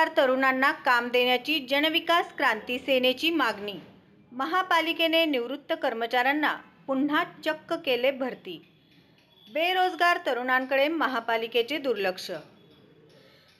बेरोजगार तरुणांना काम देण्याची जनविकास क्रांती सेनेची मागणी। महापालिकेने निवृत्त कर्मचाऱ्यांना पुन्हा चक्क केले भरती। बेरोजगार तरुणांकडे महापालिकेचे दुर्लक्ष।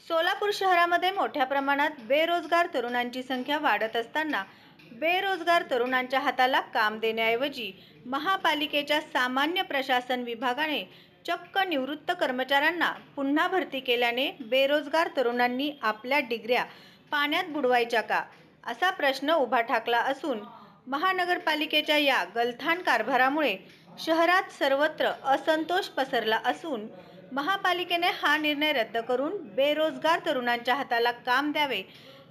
सोलापूर शहरामध्ये मोठ्या प्रमाणात बेरोजगार तरुणांची संख्या वाढत असताना बेरोजगार तरुणांच्या हाताला काम देण्याऐवजी महापालिकेच्या सामान्य प्रशासन विभागाने चक्क निवृत्त कर्मचाऱ्यांना पुन्हा भरती केल्याने बेरोजगार तरुणांनी आपल्या डिग्र्या पाण्यात बुडवायच्या का, असा प्रश्न उभा ठाकला असून महानगरपालिकेच्या या गलथान कारभारामुळे शहरात सर्वत्र असंतोष पसरला असून महापालिकेने हा निर्णय रद्द करून बेरोजगार तरुणांच्या हाताला काम द्यावे,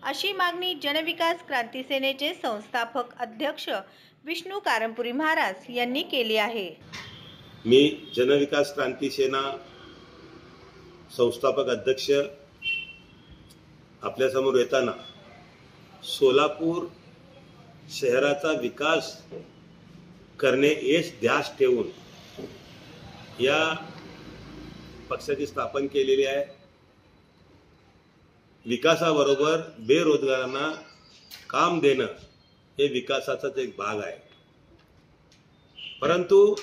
अशी मागणी जनविकास क्रांती सेनेचे संस्थापक अध्यक्ष विष्णू कारंपुरी महाराज यांनी केली आहे। मी जनविकास क्रांती सेना संस्थापक अध्यक्ष आपल्यासमोर येताना सोलापूर शहराचा विकास करणे हेच ध्यास ठेवून या पक्षाची स्थापन केलेली आहे। विकासाबरोबर बेरोजगारांना काम देणं हे विकासाचाच एक भाग आहे। परंतु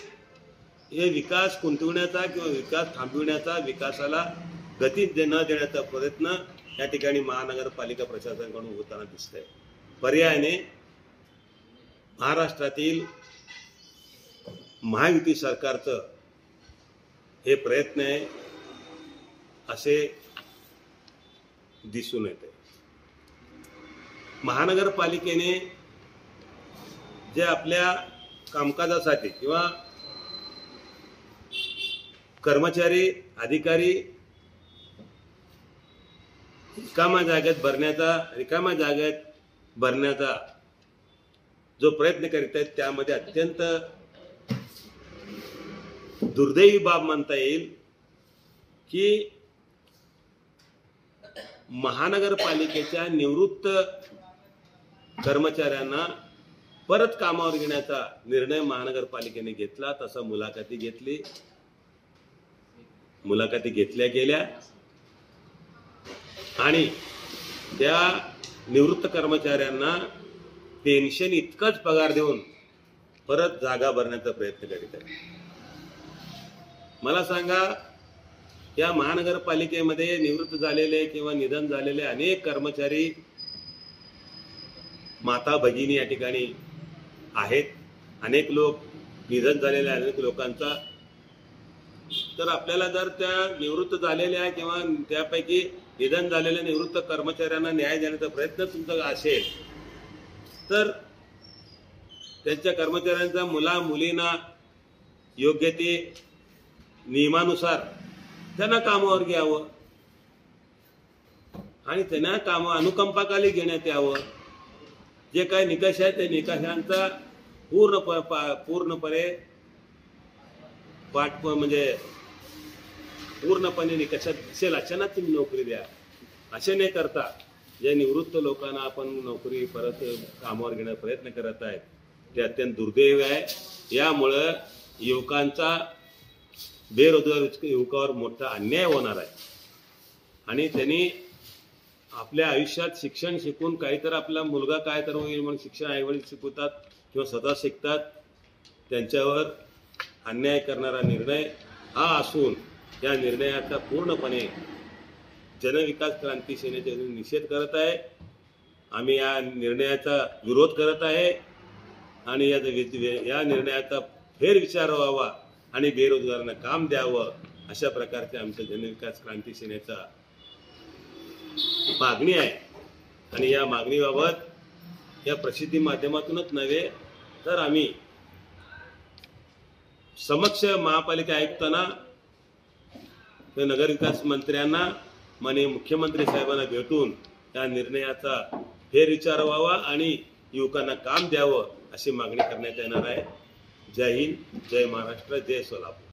हे विकास खुंटवण्याचा किंवा विकास थांबविण्याचा, विकासाला गती न देण्याचा प्रयत्न या ठिकाणी महानगरपालिका प्रशासनाकडून होताना दिसतंय। पर्यायाने महाराष्ट्रातील महायुती सरकारचं हे प्रयत्न आहे असे दिसून येते। महानगरपालिकेने जे आपल्या कामकाजासाठी किंवा कर्मचारी अधिकारी रिकाम्या जागेत भरण्याचा जो प्रयत्न करीत आहेत त्यामध्ये अत्यंत दुर्दैवी बाब म्हणता येईल की महानगरपालिकेच्या निवृत्त कर्मचाऱ्यांना परत कामावर घेण्याचा निर्णय महानगरपालिकेने घेतला। तसा मुलाखती घेतल्या गेल्या आणि त्या निवृत्त कर्मचाऱ्यांना पेन्शन इतकाच पगार देऊन परत जागा भरण्याचा प्रयत्न करीत आहे। मला सांगा, या महानगरपालिकेमध्ये निवृत्त झालेले किंवा निधन झालेले अनेक कर्मचारी, माता भगिनी या ठिकाणी आहेत। अनेक लोक निधन झालेल्या अनेक लोकांचा, तर आपल्याला जर त्या निवृत्त झालेल्या किंवा त्यापैकी निधन झालेल्या निवृत्त कर्मचाऱ्यांना न्याय देण्याचा प्रयत्न तुमचा असेल तर त्यांच्या कर्मचाऱ्यांच्या मुलींना योग्य ते नियमानुसार त्यांना कामावर घ्यावं आणि त्यांना अनुकंपाखाली घेण्यात यावं। जे काही निकष आहेत त्या निकषांचा पूर्णपणे निकषात दिसेल अशांना तुम्ही नोकरी द्या। असे न करता जे निवृत्त लोकांना आपण नोकरी परत कामावर घेण्याचा प्रयत्न करत आहेत ते अत्यंत दुर्दैवी आहे। यामुळे युवकांचा, बेरोजगार युवकावर मोठा अन्याय होणार आहे आणि त्यांनी आपल्या आयुष्यात शिक्षण शिकून काहीतरी आपला मुलगा काय तर होईल म्हणून शिक्षण आईवडील शिकवतात किंवा स्वतः शिकतात, त्यांच्यावर अन्याय करणारा निर्णय हा असून या निर्णयाचा पूर्णपणे जनविकास क्रांती सेनेचे निषेध करत आहे। आम्ही या निर्णयाचा विरोध करत आहे आणि या निर्णयाचा फेरविचार व्हावा आणि बेरोजगारांना काम द्यावं, अशा प्रकारचे आमच्या जनविकास क्रांती सेनेचा मागणी आहे। आणि या मागणीबाबत या प्रसिद्धी माध्यमातूनच नव्हे तर आम्ही समक्ष महापालिका आयुक्तांना, नगरविकास मंत्र्यांना, माननीय मुख्यमंत्री साहेबांना भेटून या निर्णयाचा फेरविचार व्हावा आणि युवकांना काम द्यावं अशी मागणी करण्यात येणार आहे। जय हिंद, जय महाराष्ट्र, जय सोलापूर।